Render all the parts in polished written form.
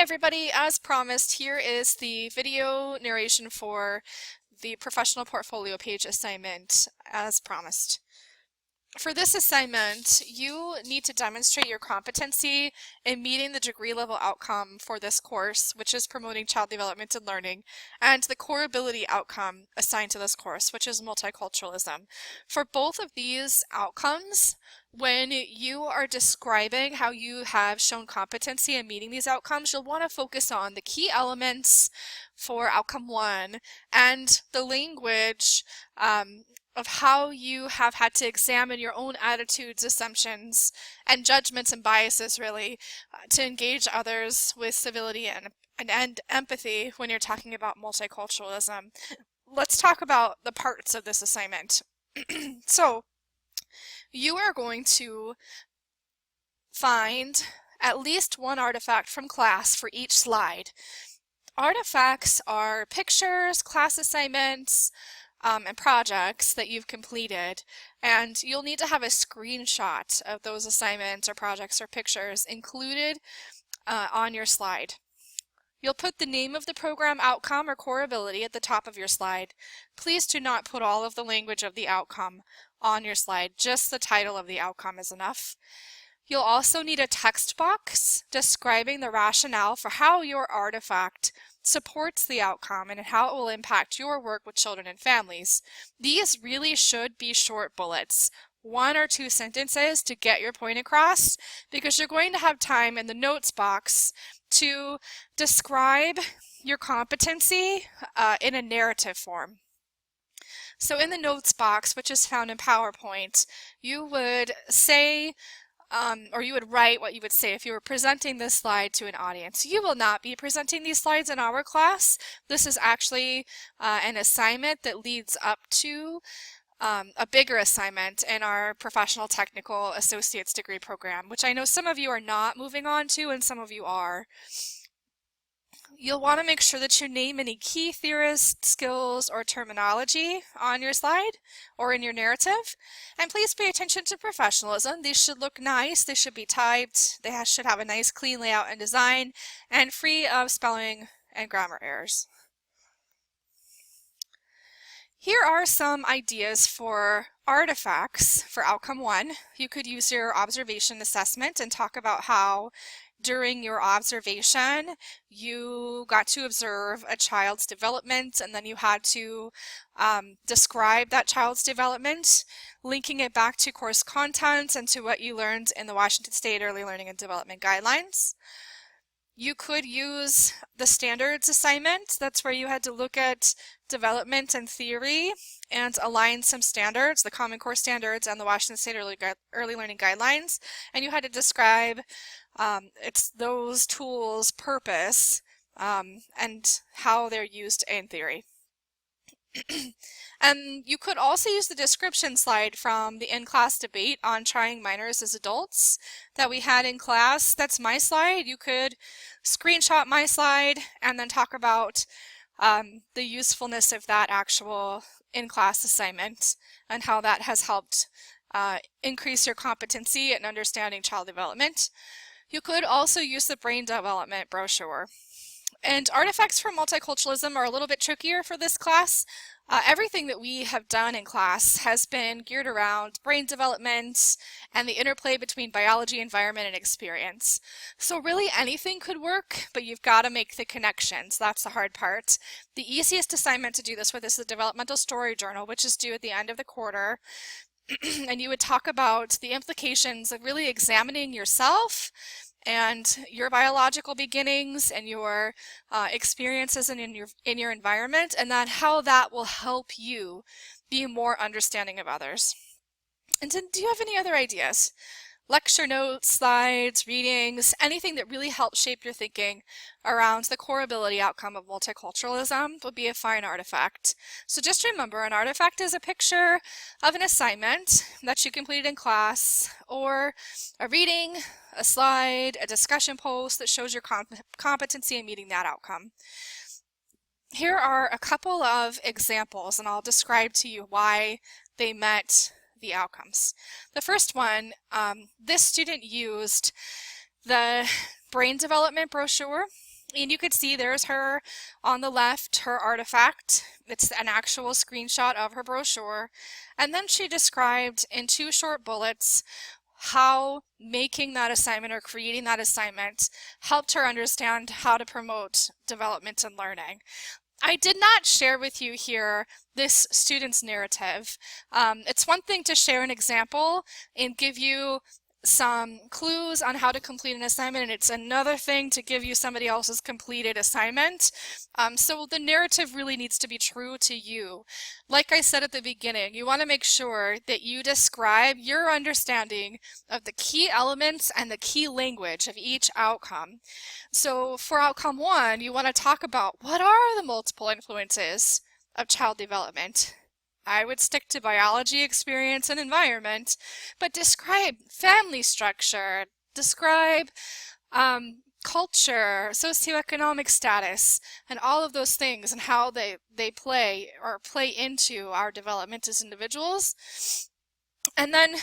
everybody, as promised, here is the video narration for the professional portfolio page assignment as promised. For this assignment, you need to demonstrate your competency in meeting the degree level outcome for this course, which is promoting child development and learning, and the core ability outcome assigned to this course, which is multiculturalism. For both of these outcomes, when you are describing how you have shown competency in meeting these outcomes, you'll want to focus on the key elements for outcome 1 and the language of how you have had to examine your own attitudes, assumptions, and judgments and biases, really, to engage others with civility and empathy when you're talking about multiculturalism. Let's talk about the parts of this assignment. So, you are going to find at least one artifact from class for each slide. Artifacts are pictures, class assignments, and projects that you've completed, and you'll need to have a screenshot of those assignments or projects or pictures included on your slide. You'll put the name of the program outcome or core ability at the top of your slide. Please do not put all of the language of the outcome on your slide, just the title of the outcome is enough. You'll also need a text box describing the rationale for how your artifact supports the outcome and how it will impact your work with children and families. These really should be short bullets, 1 or 2 sentences to get your point across, because you're going to have time in the notes box to describe your competency in a narrative form. So in the notes box, which is found in PowerPoint, you would say or you would write what you would say if you were presenting this slide to an audience. You will not be presenting these slides in our class. This is actually an assignment that leads up to a bigger assignment in our professional technical associate's degree program, which I know some of you are not moving on to and some of you are. You'll want to make sure that you name any key theorist skills or terminology on your slide or in your narrative. And please pay attention to professionalism. These should look nice, they should be typed, they should have a nice clean layout and design, and free of spelling and grammar errors. Here are some ideas for artifacts for outcome 1. You could use your observation assessment and talk about how during your observation you got to observe a child's development, and then you had to describe that child's development, linking it back to course content and to what you learned in the Washington State Early Learning and Development Guidelines. You could use the standards assignment. That's where you had to look at development and theory and align some standards, the Common Core standards and the Washington State Early Learning Guidelines, and you had to describe those tools' purpose and how they're used in theory. And you could also use the description slide from the in-class debate on trying minors as adults that we had in class. That's my slide. You could screenshot my slide and then talk about the usefulness of that actual in-class assignment and how that has helped increase your competency in understanding child development. You could also use the brain development brochure. And artifacts for multiculturalism are a little bit trickier for this class. Everything that we have done in class has been geared around brain development and the interplay between biology, environment, and experience. So really anything could work, but you've got to make the connections. That's the hard part. The easiest assignment to do this with is the developmental story journal, which is due at the end of the quarter. And you would talk about the implications of really examining yourself and your biological beginnings and your experiences in your environment, and then how that will help you be more understanding of others. And then, do you have any other ideas? Lecture notes, slides, readings, anything that really helps shape your thinking around the core ability outcome of multiculturalism would be a fine artifact. So just remember, an artifact is a picture of an assignment that you completed in class, or a reading, a slide, a discussion post that shows your competency in meeting that outcome. Here are a couple of examples, and I'll describe to you why they met the outcomes. The first one, this student used the brain development brochure And you could see there's her on the left, her artifact. It's an actual screenshot of her brochure. And then she described in 2 short bullets how making that assignment or creating that assignment helped her understand how to promote development and learning. I did not share with you here this student's narrative. It's one thing to share an example and give you some clues on how to complete an assignment, and it's another thing to give you somebody else's completed assignment. So the narrative really needs to be true to you. Like I said at the beginning, you want to make sure that you describe your understanding of the key elements and the key language of each outcome. So for outcome 1, you want to talk about what are the multiple influences of child development. I would stick to biology, experience, and environment, but describe family structure, describe culture, socioeconomic status, and all of those things and how they play into our development as individuals. And then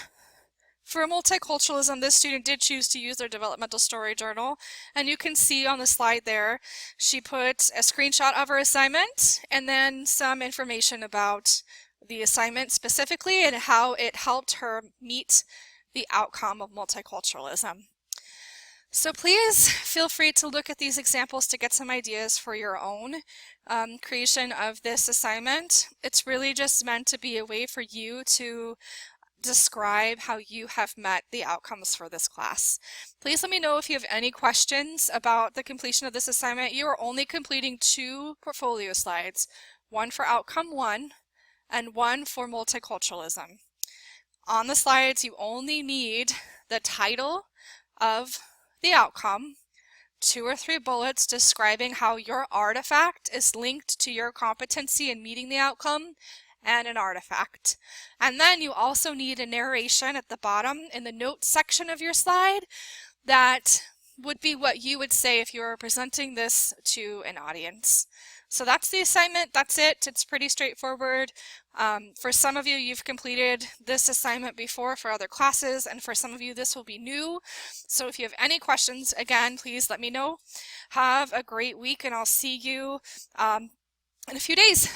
for multiculturalism, this student did choose to use their developmental story journal, and you can see on the slide there, she put a screenshot of her assignment and then some information about the assignment specifically and how it helped her meet the outcome of multiculturalism. So please feel free to look at these examples to get some ideas for your own creation of this assignment. It's really just meant to be a way for you to describe how you have met the outcomes for this class. Please let me know if you have any questions about the completion of this assignment. You are only completing 2 portfolio slides, one for outcome 1 and one for multiculturalism. On the slides, you only need the title of the outcome, 2 or 3 bullets describing how your artifact is linked to your competency in meeting the outcome, and an artifact. And then you also need a narration at the bottom in the notes section of your slide that would be what you would say if you were presenting this to an audience. So that's the assignment, that's it. It's pretty straightforward. For some of you, you've completed this assignment before for other classes, and for some of you, this will be new. So if you have any questions, again, please let me know. Have a great week, and I'll see you in a few days.